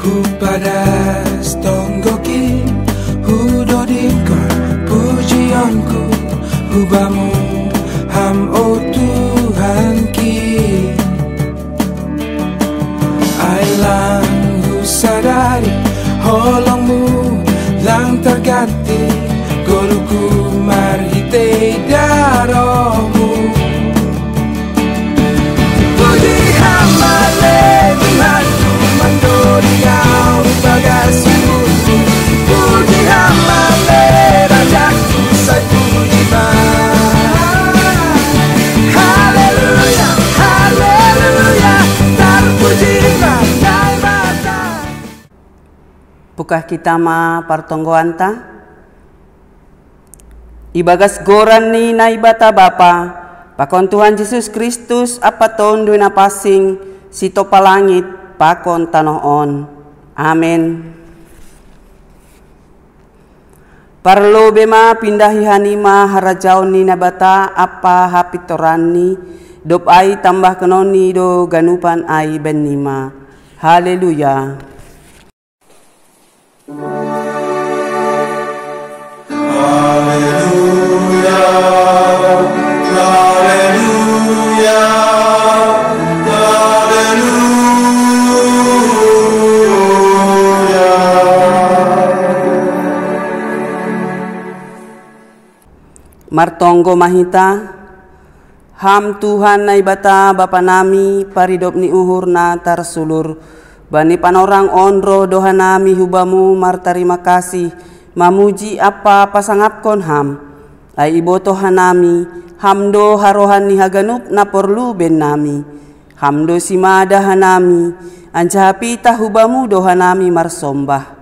Hupadas tonggoki hudodikon pujianku hubamu ham o Tuhanki. Ailang husadari holongmu lang terganti goluku marhite daromu. Puji hamale Tuhanku mandoriau bagasimu. Puji hamale Rajaku saya pujiba. Haleluya, haleluya, terpujilah Naibata. Pukah kita ma partonggo anta ibagas goran ni Naibata Bapa pakon Tuhan Yesus Kristus apa ton duina pasing sito palangit pakon tanoon. Amin. Parlo bema pindahi hanima harajaon ni Naibata apa hapitorani dop ai tambah kenoni do ganupan ai benima. Haleluya. Martonggo mahita ham Tuhan Naibata Bapa nami paridop ni uhurna tarsulur bani panorang onro doha nami hubamu martarima kasih mamuji apa pasangapkon ham ai iboto hanami hamdo harohan ni haganup na porlu ben nami hamdo simada hanami anjapi tahubamu doha nami marsombah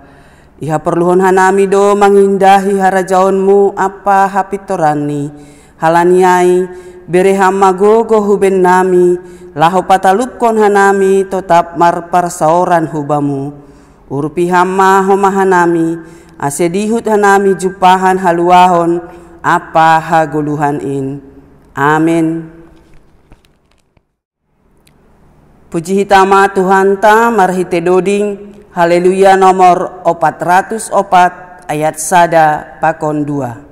iha perluhon hanami do mangindahi harajaonmu apa hapitorani halaniai bereham magogo huben nami laho patalupkon hanami tetap marparsaoran hubamu urupi hamma homahanami asedihut hanami jupahan haluahon apa haguluhan in. Amin. Puji hitama Tuhan ta marhite doding. Haleluya nomor 404 ayat sada pakon 2.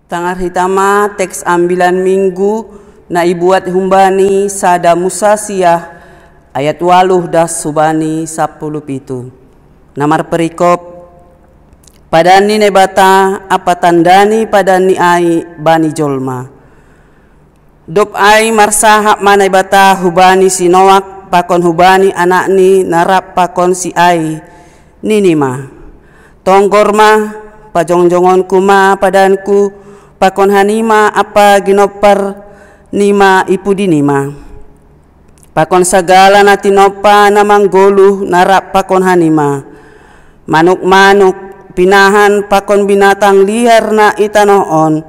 Tangar hitama teks ambilan minggu na ibuat humbani sada Musa siah ayat 8 das subani 10 namar perikop padani Naibata apa tandani padani ai bani jolma dop ai marsahap ma Naibata hubani si Noak pakon hubani anakni narap pakon si ai ninima Tonggorma pajongjongon kuma padanku pakon hanima apa ginopar nima ipudi nima. Pakon sagala natinopa namanggoluh narap pakon hanima. Manuk-manuk pinahan pakon binatang liar na itanoon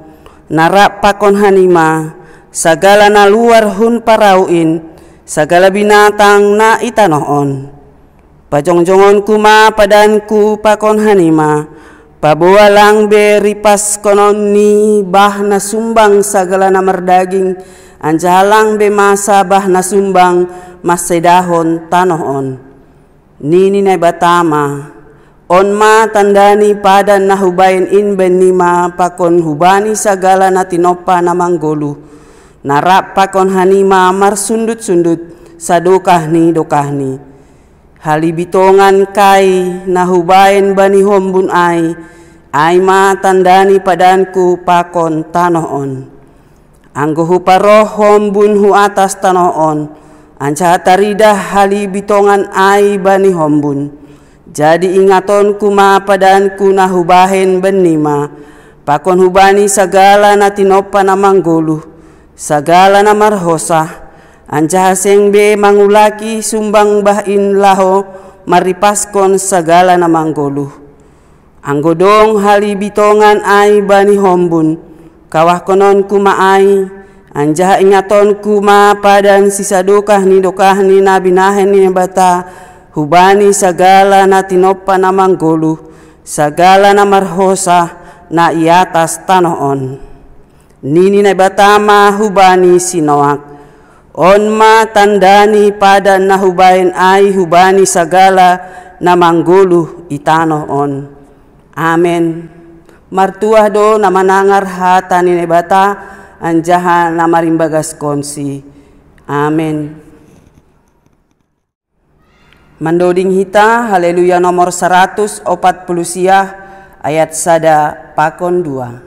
narap pakon hanima. Sagala na luar hun parauin sagala binatang na itanoon. Pajongjongon kuma padanku pakon hanima. Pabualang beripas konon ni bah na sumbang sagala na merdaging. Anjalang be masa bah na sumbang masedahon tanoon. Nini na batama. On ma tandani padan na hubayin inben nima pakon hubani sagala na tinopa na manggolu. Narap pakon hanima marsundut-sundut sadokah ni dokah ni. Halibitongan kai nahubain bani hombun ai ma tandani padanku pakon tanoon. Anggo huparoh hombun hu atas tanoon anca taridah halibitongan ai bani hombun. Jadi ingaton kuma padanku nahubahen benima pakon hubani sagala natinopa namanggoluh sagala namarhosah. Anja haseng be mangulaki sumbang bahin laho maripaskon sagala na manggoluh. Anggodong halibitongan ai bani hombun kawah konon kuma ai anja ingaton kuma padan sisa dokah ni nabinahen ni bata hubani sagala na tinopa na manggoluh sagala na marhosa na iatas tanoon. Nini na batama hubani sinoak. On ma tandani padan na hubain ay hubani sagala na mangguluh itanoon. Amen. Martuah do na manangar hata ni nebata anjaha na marimbagas konsi. Amen. Mandoding hita haleluya nomor 140 ayat sada pakon 2.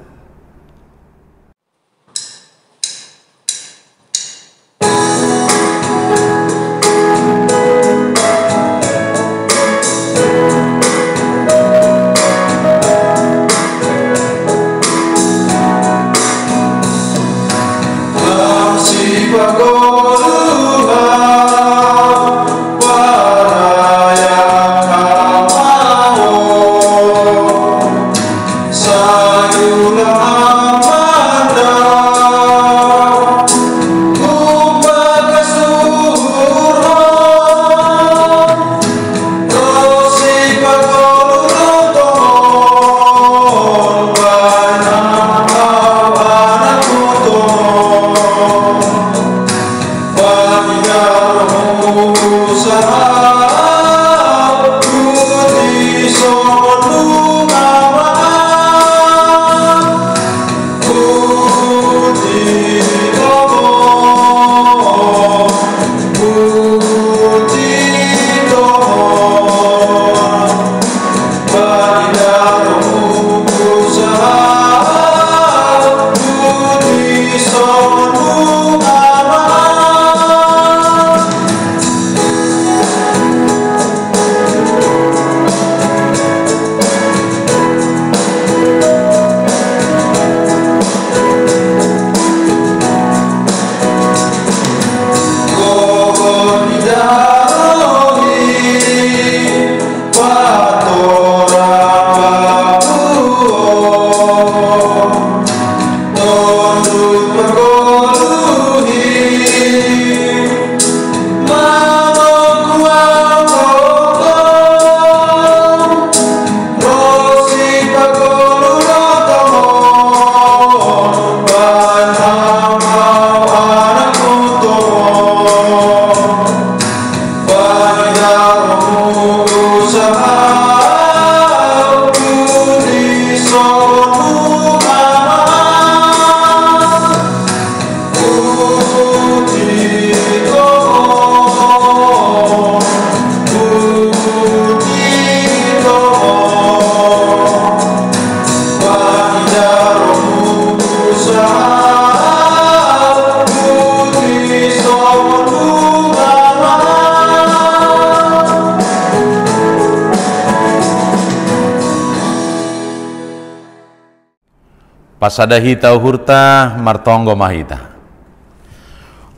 pasada hita hurta martonggo mahita.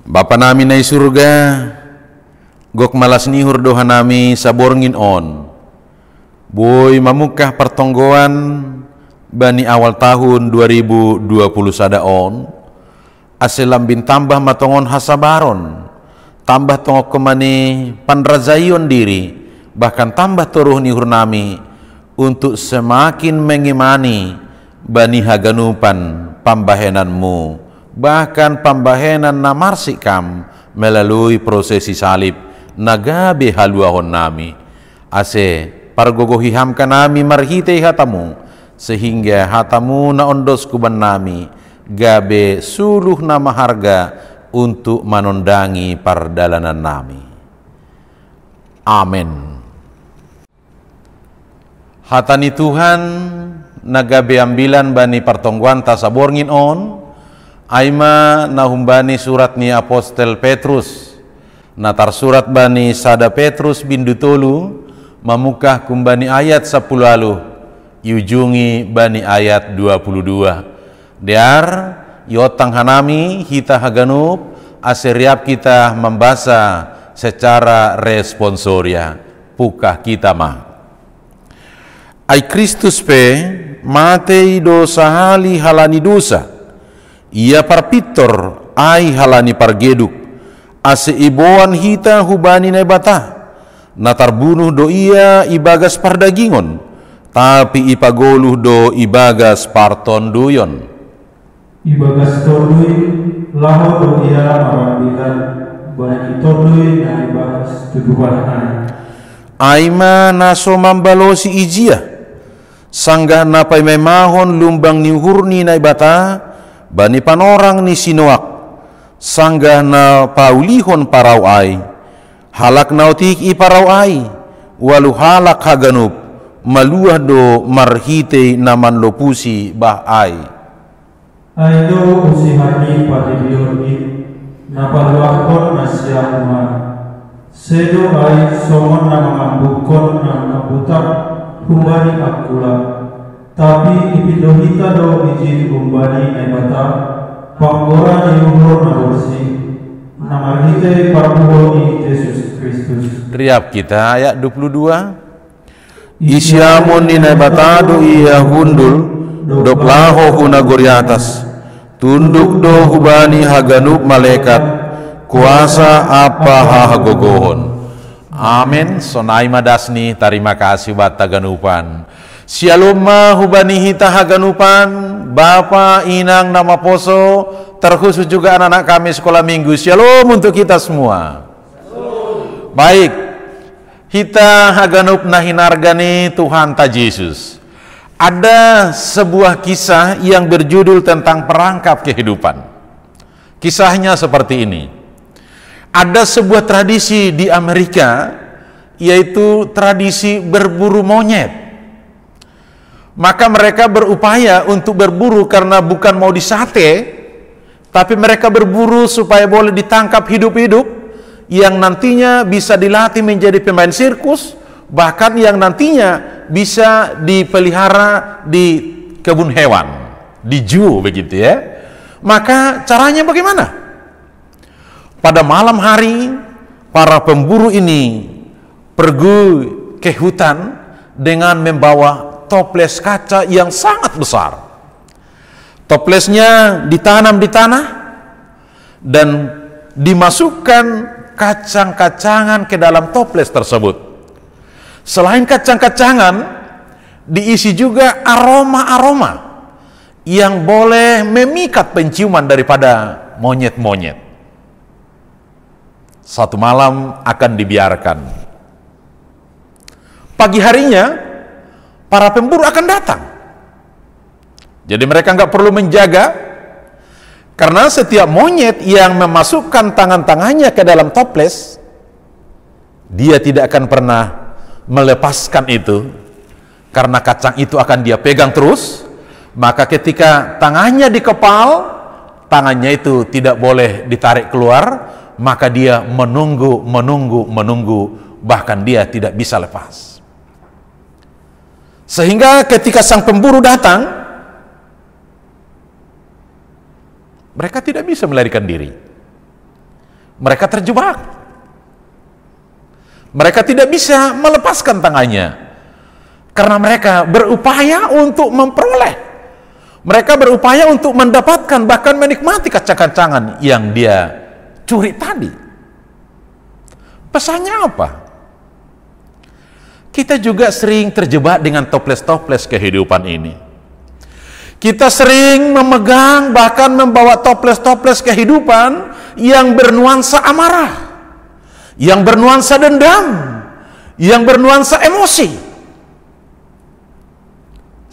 Bapa nami na surga, gok malas nihur doha nami saborngin on. Boy mamukah pertonggoan bani awal tahun 2020 sada on. Aselam bin tambah matongon hasabaron, tambah tongok kemani pandrazayon diri, bahkan tambah turuh nihur nami untuk semakin mengimani bani haganupan pambahenanmu, bahkan pambahenan namarsikam melalui prosesi salib nagabe haluahon nami. Ase pargogohihamkan nami marhitei hatamu, sehingga hatamu na ondos kuban nami gabe suluh nama harga untuk menundangi pardalanan nami. Amin. Hatani Tuhan nagabe ambilan bani pertongguan tasaborngin on, aima nahumbani surat ni Apostel Petrus, natar surat bani sada Petrus bindu tolu, mamukah kumbani ayat 10 lalu, yujungi bani ayat 22. Diar yotang hanami hita haganup aseriap kita membaca secara responsoria pukah kita mah. Ai Kristus pe matei dosa hali halani dosa, ia parpitor ai halani pargeduk, ase iboan hita hubani nebata, natar bunuh do ia ibagas pardagingon, tapi ipagoluh do ibagas partonduyon. Ibagas tondui laho do ia marambilan bani tondui na ibagas tuduhan. Aima naso mambalosi ijia, sanggah napai memahon lumbang niuhurni na ibata, bani panorang ni sinoak, sanggah na paulihon parau ai, halak nautik iparau ai, walu halak haganup, maluah do marhite naman lopusi bah ai. Aido usihani padidioni napaluakon nasyama sedo ai somon na mangambukon na mabutak humbani akula, tapi ipidohita do ijin humbani nebata panggora niuhur na borsi namarhite parbuhoni Yesus Kristus. Riap kita ayat 22. Isyamun ni nebata do iya hundul dok laho hunagori atas, tunduk do hubani haganup malaikat, kuasa apa hagogohon. Amin. Sonai madasni terima kasih buat taganupan. Shalom hubani hita haganupan, Bapa, Inang, nama poso, terkhusus juga anak-anak kami sekolah minggu. Shalom untuk kita semua. Baik, hita haganup nahinargani Tuhan ta Yesus. Ada sebuah kisah yang berjudul tentang perangkap kehidupan. Kisahnya seperti ini. Ada sebuah tradisi di Amerika, yaitu tradisi berburu monyet. Maka mereka berupaya untuk berburu karena bukan mau disate, tapi mereka berburu supaya boleh ditangkap hidup-hidup, yang nantinya bisa dilatih menjadi pemain sirkus, bahkan yang nantinya bisa dipelihara di kebun hewan, di zoo begitu ya. Maka caranya bagaimana? Pada malam hari, para pemburu ini pergi ke hutan dengan membawa toples kaca yang sangat besar. Toplesnya ditanam di tanah dan dimasukkan kacang-kacangan ke dalam toples tersebut. Selain kacang-kacangan, diisi juga aroma-aroma yang boleh memikat penciuman daripada monyet-monyet. Satu malam akan dibiarkan. Pagi harinya, para pemburu akan datang. Jadi mereka nggak perlu menjaga, karena setiap monyet yang memasukkan tangan-tangannya ke dalam toples, dia tidak akan pernah melepaskan itu, karena kacang itu akan dia pegang terus. Maka ketika tangannya dikepal, tangannya itu tidak boleh ditarik keluar, maka dia menunggu, bahkan dia tidak bisa lepas. Sehingga ketika sang pemburu datang, Mereka tidak bisa melarikan diri. Mereka terjebak. Mereka tidak bisa melepaskan tangannya. Karena mereka berupaya untuk memperoleh. Mereka berupaya untuk mendapatkan, bahkan menikmati kacang-kacangan yang dia curi tadi. Pesannya apa? Kita juga sering terjebak dengan toples-toples kehidupan ini. Kita sering memegang, bahkan membawa toples-toples kehidupan yang bernuansa amarah, yang bernuansa dendam, yang bernuansa emosi.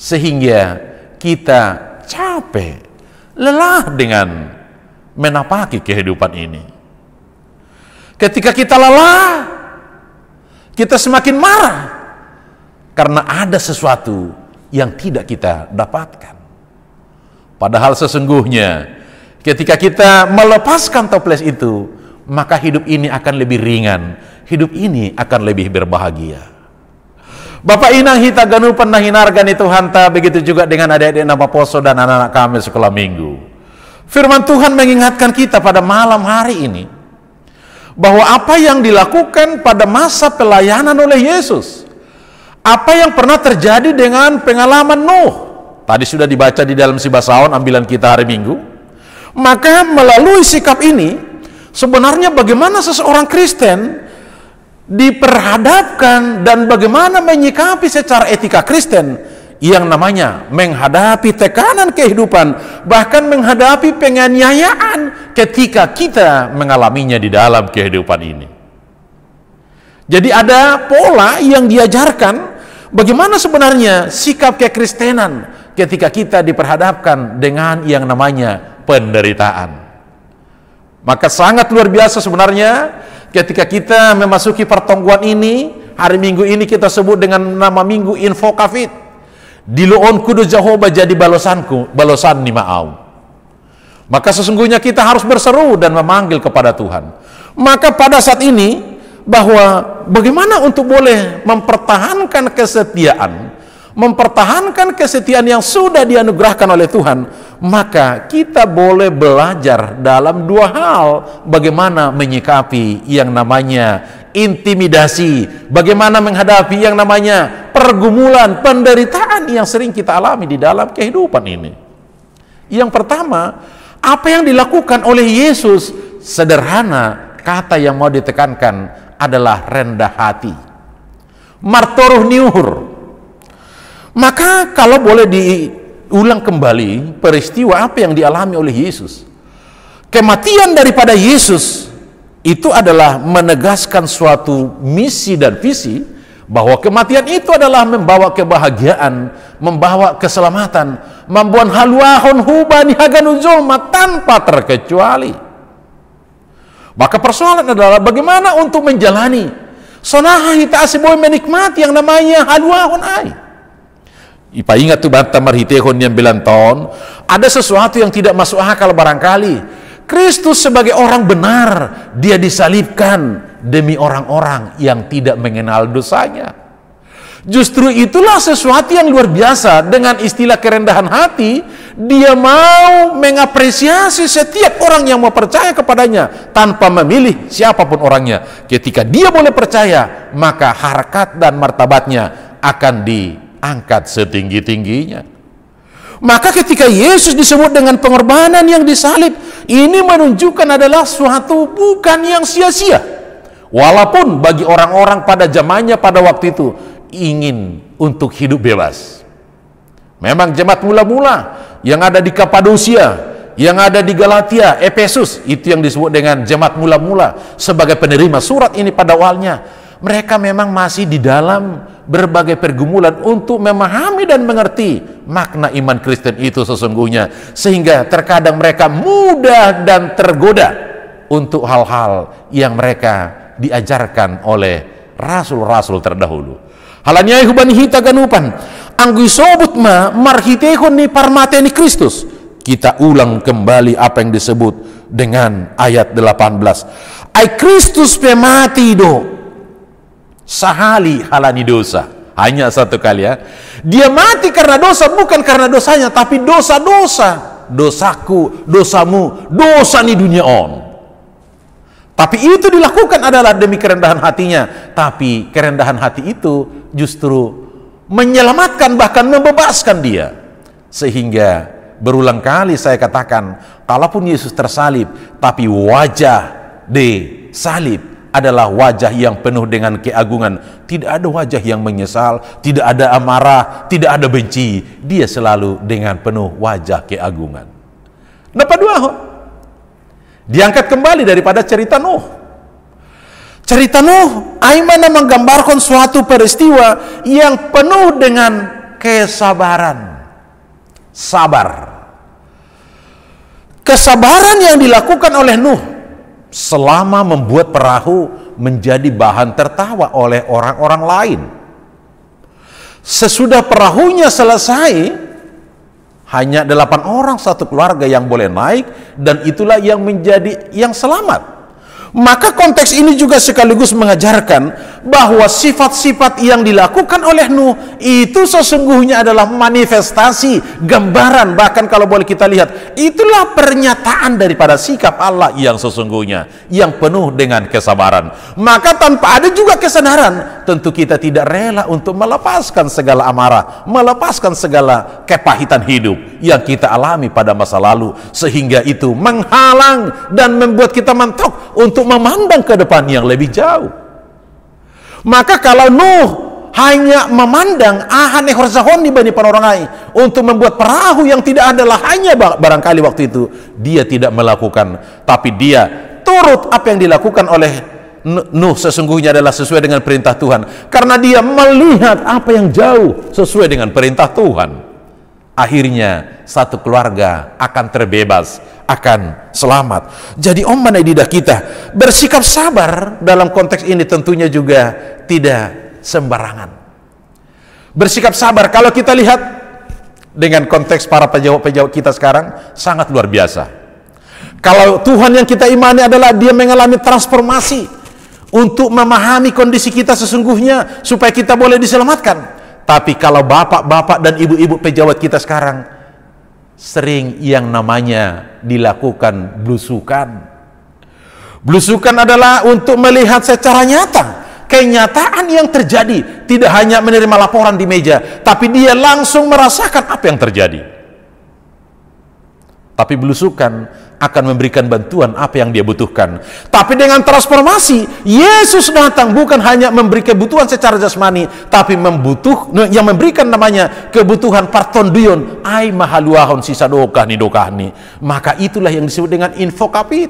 Sehingga kita capek, lelah dengan menapaki kehidupan ini. Ketika kita lelah, kita semakin marah karena ada sesuatu yang tidak kita dapatkan. Padahal sesungguhnya ketika kita melepaskan toples itu, maka hidup ini akan lebih ringan, hidup ini akan lebih berbahagia. Bapak inang hita ganupan na hinargan itu hanta, begitu juga dengan adik-adik nama poso dan anak-anak kami sekolah minggu. Firman Tuhan mengingatkan kita pada malam hari ini bahwa apa yang dilakukan pada masa pelayanan oleh Yesus, apa yang pernah terjadi dengan pengalaman Nuh, tadi sudah dibaca di dalam Sibasaon ambilan kita hari Minggu. Maka melalui sikap ini, sebenarnya bagaimana seseorang Kristen diperhadapkan dan bagaimana menyikapi secara etika Kristen yang namanya menghadapi tekanan kehidupan, bahkan menghadapi penganiayaan ketika kita mengalaminya di dalam kehidupan ini. Jadi ada pola yang diajarkan bagaimana sebenarnya sikap kekristenan ketika kita diperhadapkan dengan yang namanya penderitaan. Maka sangat luar biasa sebenarnya ketika kita memasuki pertongguan ini, hari Minggu ini kita sebut dengan nama Minggu Info Kafit. Diloon kudu Jehovah jadi balosanku, balosan ni maau. Maka sesungguhnya kita harus berseru dan memanggil kepada Tuhan. Maka pada saat ini, bahwa bagaimana untuk boleh mempertahankan kesetiaan yang sudah dianugerahkan oleh Tuhan, maka kita boleh belajar dalam dua hal bagaimana menyikapi yang namanya intimidasi, bagaimana menghadapi yang namanya pergumulan, penderitaan yang sering kita alami di dalam kehidupan ini. Yang pertama, apa yang dilakukan oleh Yesus sederhana, kata yang mau ditekankan adalah rendah hati, martoruh niuhur. Maka kalau boleh diulang kembali peristiwa apa yang dialami oleh Yesus, kematian daripada Yesus itu adalah menegaskan suatu misi dan visi, bahwa kematian itu adalah membawa kebahagiaan, membawa keselamatan, membuat haluahon hubani haganuzulma tanpa terkecuali. Maka persoalan adalah bagaimana untuk menjalani sonaha hita asiboy menikmati yang namanya haluahon ai. Ipa ingat tuh bata marhitehon yang belanton, ada sesuatu yang tidak masuk akal barangkali. Kristus sebagai orang benar, dia disalibkan demi orang-orang yang tidak mengenal dosanya. Justru itulah sesuatu yang luar biasa. Dengan istilah kerendahan hati, dia mau mengapresiasi setiap orang yang mau percaya kepadanya tanpa memilih siapapun orangnya. Ketika dia boleh percaya, maka harkat dan martabatnya akan diangkat setinggi-tingginya. Maka ketika Yesus disebut dengan pengorbanan yang disalib, ini menunjukkan adalah suatu bukan yang sia-sia. Walaupun bagi orang-orang pada zamannya pada waktu itu ingin untuk hidup bebas. Memang jemaat mula-mula yang ada di Kapadosia, yang ada di Galatia, Efesus, itu yang disebut dengan jemaat mula-mula sebagai penerima surat ini pada awalnya. Mereka memang masih di dalam berbagai pergumulan untuk memahami dan mengerti makna iman Kristen itu sesungguhnya, sehingga terkadang mereka mudah dan tergoda untuk hal-hal yang mereka diajarkan oleh rasul-rasul terdahulu. Halanya hubani hita ganupan anggu sobut ma marhitehon ni parmateni Kristus. Kita ulang kembali apa yang disebut dengan ayat 18. Ai Kristus pemati do sahali halani dosa. Hanya satu kali ya. Dia mati karena dosa, bukan karena dosanya, tapi dosa-dosa dosaku, dosamu, dosa ni dunia on. Tapi itu dilakukan adalah demi kerendahan hatinya. Tapi kerendahan hati itu justru menyelamatkan, bahkan membebaskan dia. Sehingga berulang kali saya katakan, kalaupun Yesus tersalib, tapi wajah di salib adalah wajah yang penuh dengan keagungan. Tidak ada wajah yang menyesal, tidak ada amarah, tidak ada benci. Dia selalu dengan penuh wajah keagungan. Dapat dua, diangkat kembali daripada cerita Nuh. Cerita Nuh aimana menggambarkan suatu peristiwa yang penuh dengan kesabaran. Sabar. Kesabaran yang dilakukan oleh Nuh selama membuat perahu menjadi bahan tertawa oleh orang-orang lain. Sesudah perahunya selesai, hanya 8 orang satu keluarga yang boleh naik, dan itulah yang menjadi yang selamat. Maka konteks ini juga sekaligus mengajarkan bahwa sifat-sifat yang dilakukan oleh Nuh itu sesungguhnya adalah manifestasi, gambaran, bahkan kalau boleh kita lihat, itulah pernyataan daripada sikap Allah yang sesungguhnya, yang penuh dengan kesabaran. Maka tanpa ada juga kesadaran, tentu kita tidak rela untuk melepaskan segala amarah, melepaskan segala kepahitan hidup yang kita alami pada masa lalu, sehingga itu menghalang dan membuat kita mentok untuk memandang ke depan yang lebih jauh. Maka kalau Nuh hanya memandang ahane horzahon di bani panorangai untuk membuat perahu yang tidak adalah hanya barangkali waktu itu dia tidak melakukan, tapi dia turut apa yang dilakukan oleh Nuh sesungguhnya adalah sesuai dengan perintah Tuhan, karena dia melihat apa yang jauh sesuai dengan perintah Tuhan. Akhirnya satu keluarga akan terbebas, akan selamat. Jadi didah kita bersikap sabar dalam konteks ini tentunya juga tidak sembarangan. Bersikap sabar kalau kita lihat dengan konteks para pejabat-pejabat kita sekarang sangat luar biasa. Kalau Tuhan yang kita imani adalah dia mengalami transformasi untuk memahami kondisi kita sesungguhnya supaya kita boleh diselamatkan. Tapi kalau bapak-bapak dan ibu-ibu pejabat kita sekarang sering yang namanya dilakukan blusukan. Blusukan adalah untuk melihat secara nyata kenyataan yang terjadi, tidak hanya menerima laporan di meja, tapi dia langsung merasakan apa yang terjadi. Tapi blusukan akan memberikan bantuan apa yang dia butuhkan. Tapi dengan transformasi, Yesus datang bukan hanya memberi kebutuhan secara jasmani, tapi yang memberikan namanya kebutuhan partondion, ai mahaluahon sisa dokahni. Maka itulah yang disebut dengan infokapit.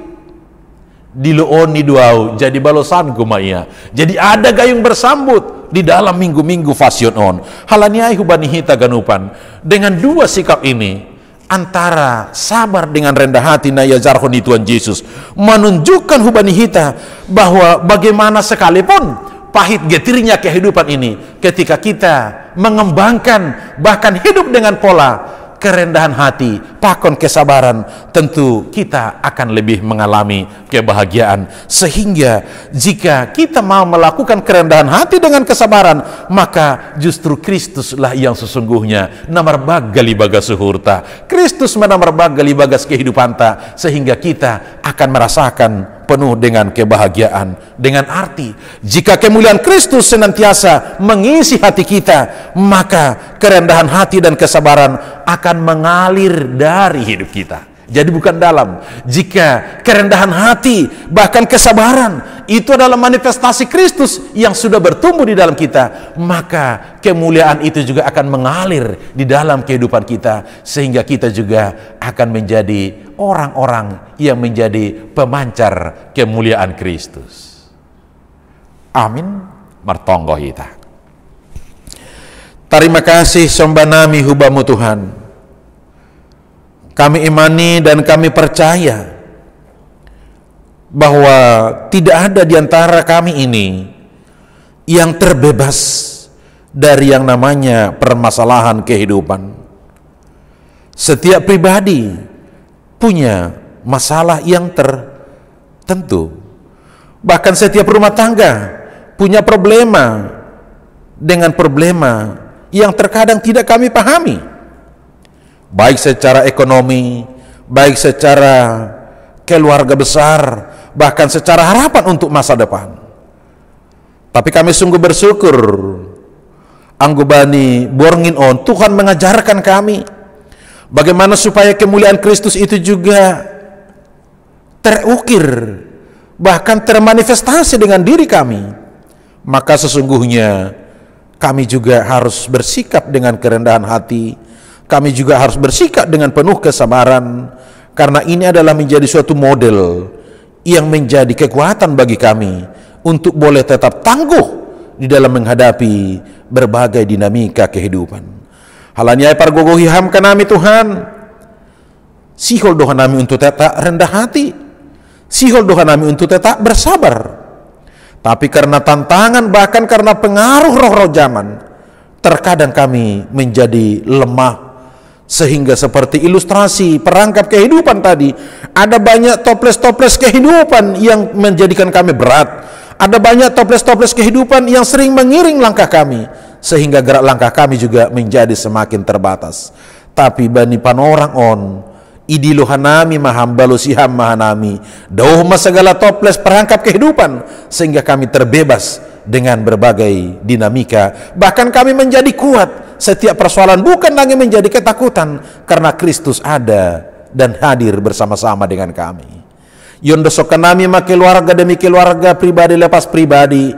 Diloon ni duau jadi balosan kumaya. Jadi ada gayung bersambut di dalam minggu-minggu fasion on. Halaniai hubani hita ganupan. Dengan dua sikap ini, antara sabar dengan rendah hati na yajarhon di Tuhan Yesus menunjukkan hubani hita bahwa bagaimana sekalipun pahit getirnya kehidupan ini, ketika kita mengembangkan bahkan hidup dengan pola kerendahan hati, pakon kesabaran, tentu kita akan lebih mengalami kebahagiaan. Sehingga jika kita mau melakukan kerendahan hati dengan kesabaran, maka justru Kristuslah yang sesungguhnya namar bagali bagas suhurta. Kristus menamar bagali bagas kehidupan ta, sehingga kita akan merasakan penuh dengan kebahagiaan. Dengan arti, jika kemuliaan Kristus senantiasa mengisi hati kita, maka kerendahan hati dan kesabaran akan mengalir dari hidup kita. Jadi bukan dalam. Jika kerendahan hati bahkan kesabaran itu adalah manifestasi Kristus yang sudah bertumbuh di dalam kita, maka kemuliaan itu juga akan mengalir di dalam kehidupan kita, sehingga kita juga akan menjadi orang-orang yang menjadi pemancar kemuliaan Kristus. Amin. Martonggo hita. Terima kasih sombanami hubamu Tuhan. Kami imani dan kami percaya bahwa tidak ada di antara kami ini yang terbebas dari yang namanya permasalahan kehidupan. Setiap pribadi punya masalah yang tertentu. Bahkan setiap rumah tangga punya problema dengan problema yang terkadang tidak kami pahami. baik secara ekonomi, baik secara keluarga besar, bahkan secara harapan untuk masa depan. Tapi kami sungguh bersyukur, anggobani borngin on, Tuhan mengajarkan kami bagaimana supaya kemuliaan Kristus itu juga terukir, bahkan termanifestasi dengan diri kami. Maka sesungguhnya kami juga harus bersikap dengan kerendahan hati, kami juga harus bersikap dengan penuh kesabaran, karena ini adalah menjadi suatu model yang menjadi kekuatan bagi kami untuk boleh tetap tangguh di dalam menghadapi berbagai dinamika kehidupan. Halanya pargogohi ham kanami Tuhan, sihol doa nami untuk tetap rendah hati, sihol doa nami untuk tetap bersabar. Tapi karena tantangan, bahkan karena pengaruh roh-roh zaman, terkadang kami menjadi lemah. Sehingga seperti ilustrasi perangkap kehidupan tadi, ada banyak toples-toples kehidupan yang menjadikan kami berat. Ada banyak toples-toples kehidupan yang sering mengiring langkah kami, sehingga gerak langkah kami juga menjadi semakin terbatas. Tapi bani panorang on, idilo hanami mahambalu siham mahanami, dauh segala toples perangkap kehidupan, sehingga kami terbebas dengan berbagai dinamika. Bahkan kami menjadi kuat. Setiap persoalan bukan lagi menjadi ketakutan, karena Kristus ada dan hadir bersama-sama dengan kami. Yondosok kami ma keluarga demi keluarga, pribadi lepas pribadi,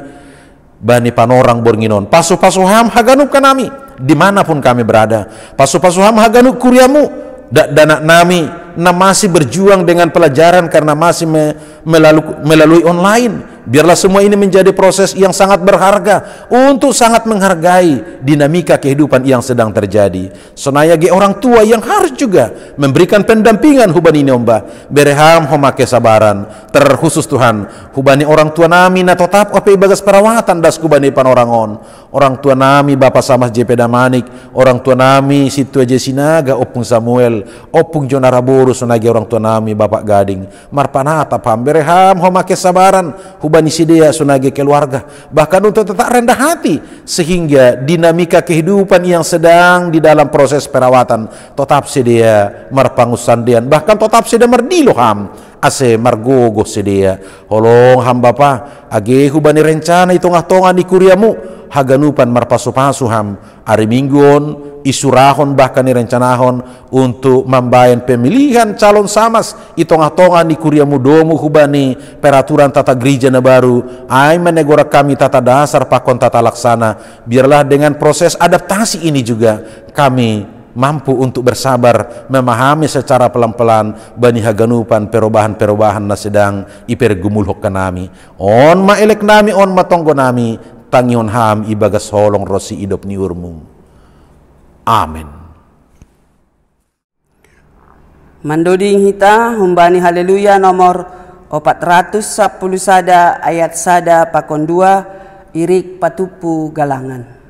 bani panorang bornginon, pasu-pasuham haganup kanami, dimanapun kami berada, pasu-pasuham haganup kuriamu, danak nami, na masih berjuang dengan pelajaran karena masih melalui online. Biarlah semua ini menjadi proses yang sangat berharga untuk sangat menghargai dinamika kehidupan yang sedang terjadi. Sonayage orang tua yang harus juga memberikan pendampingan hubani nomba, bereham homake sabaran, terkhusus Tuhan hubani orang tua nami na tetap ope bagas perawatan das kubani panorangon. Orang tua nami Bapak Samas JP Damanik, orang tua nami Situ Jesinaga, opung Samuel, opung Jonaraburu, sonage orang tua nami Bapak Gading, marpanata pambereham homake sabaran hubani sidea sonage keluarga, bahkan untuk tetap rendah hati, sehingga dinamika kehidupan yang sedang di dalam proses perawatan tetap sedia marpangusandian, bahkan tetap sedia mardiloham ase margogo sedia holong ham Bapa age hubani rencana itongah-tongah di kuriamu haganupan marpasu-pasu ham hari mingguon isurahon bahkan direncanahon untuk membayar pemilihan calon samas itongah-tongah di kuriamu domu hubani peraturan tata gereja na baru ay menegora kami tata dasar pakon tata laksana. Biarlah dengan proses adaptasi ini juga kami mampu untuk bersabar memahami secara pelan-pelan bani haganupan perubahan-perubahan na sedang ipergumulhok kanami on maelek nami on matonggo nami tangion ham ibagas holong rosi idop ni urmu. Amin. Mandoding hita humbani haleluya nomor 410 sada ayat sada pakon 2 irik patupu galangan.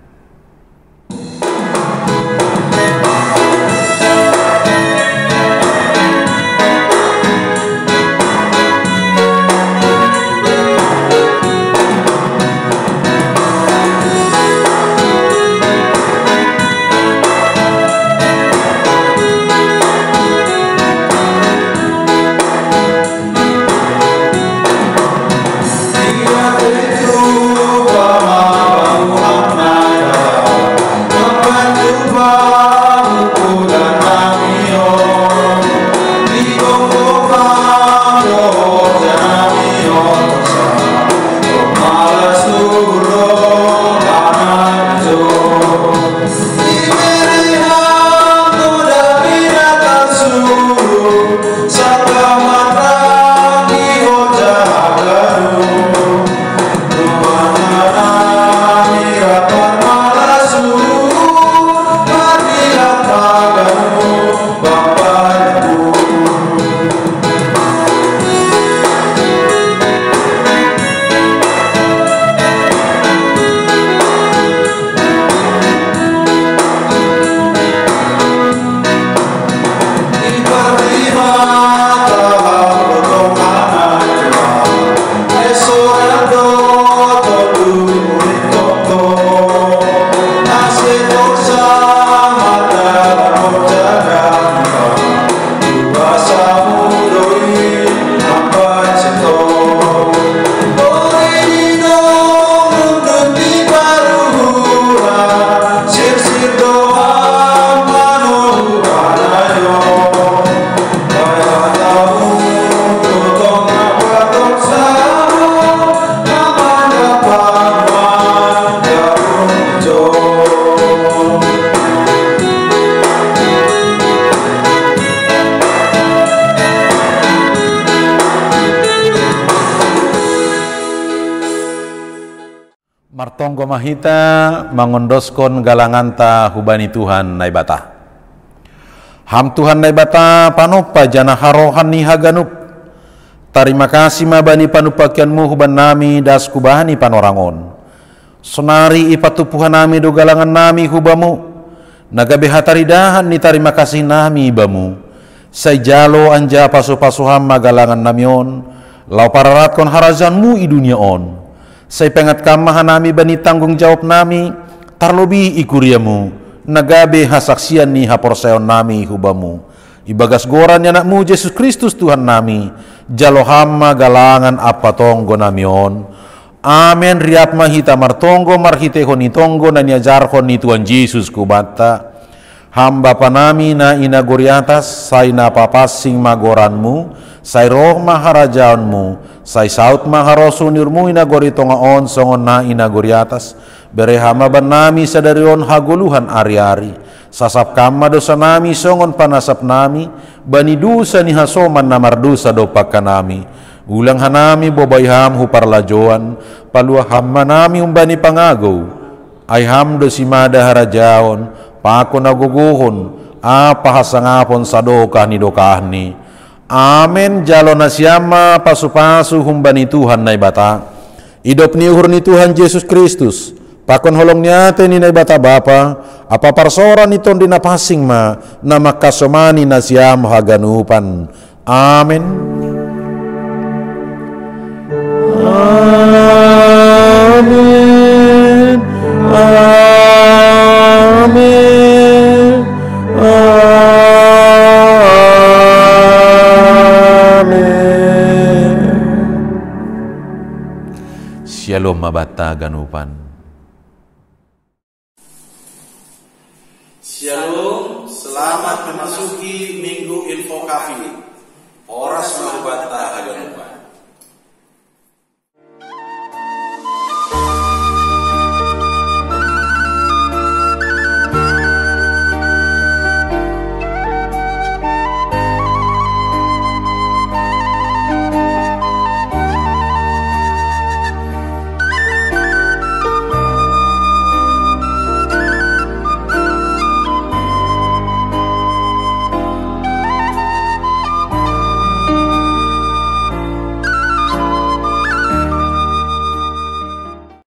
Bama Martonggo mahita mangondoskon galanganta hubani Tuhan naibata. Ham Tuhan naibata panopa jana harohan ni haganup. Terima kasih mabani panupakianmu huban nami das kubahani panorangon. Sonari ipatupuhan nami do galangan nami hubamu. Nagabe hataridahan ni terima kasih nami ibamu. Say jalo anja pasu-pasuham magalangan namion. Lau pararatkon harazanmu i dunia on. Say pengat kamahan nami bani tanggung jawab nami. Tarlobi ikuriamu. Nagabe hasaksian ni haporseon nami hubamu. Ibagas goran anakmu Yesus Kristus Tuhan nami. Jalo hama galangan apa tonggo namion. Amen. Riap mahita martonggo marhitehon ni tonggo na niajarhon ni Tuhan Yesus kubata. Hamba panami na inagori atas, say napapasing magoranmu, say roh maharajaonmu, say saut maharosunirmu inagori tongaon songon na inagori atas, bere hama banami sadarion haguluhan ari-ari, sasap kama dosa nami songon panasap nami, bani dusa ni hasoman na mardusa dopak kanami, ulang hanami bobayham huparlajoan, paluah hamma nami umbani pangagaw, ay ham dosimada harajaon, Pako naguguhon, apahasangapon sa dokah ni dokah ni. Amen. Jalo na siyama pasu-pasu humbani Tuhan na ibata. Idop ni uhur ni Tuhan Yesus Kristus. Pakon holong niyate ni na ibata Bapa. Apa parsoran iton dinapasing ma na makasomani na siyam haganupan. Amen. Amen. Amen. Shalom mabata ganupan. Shalom, selamat memasuki Minggu Info Kafi.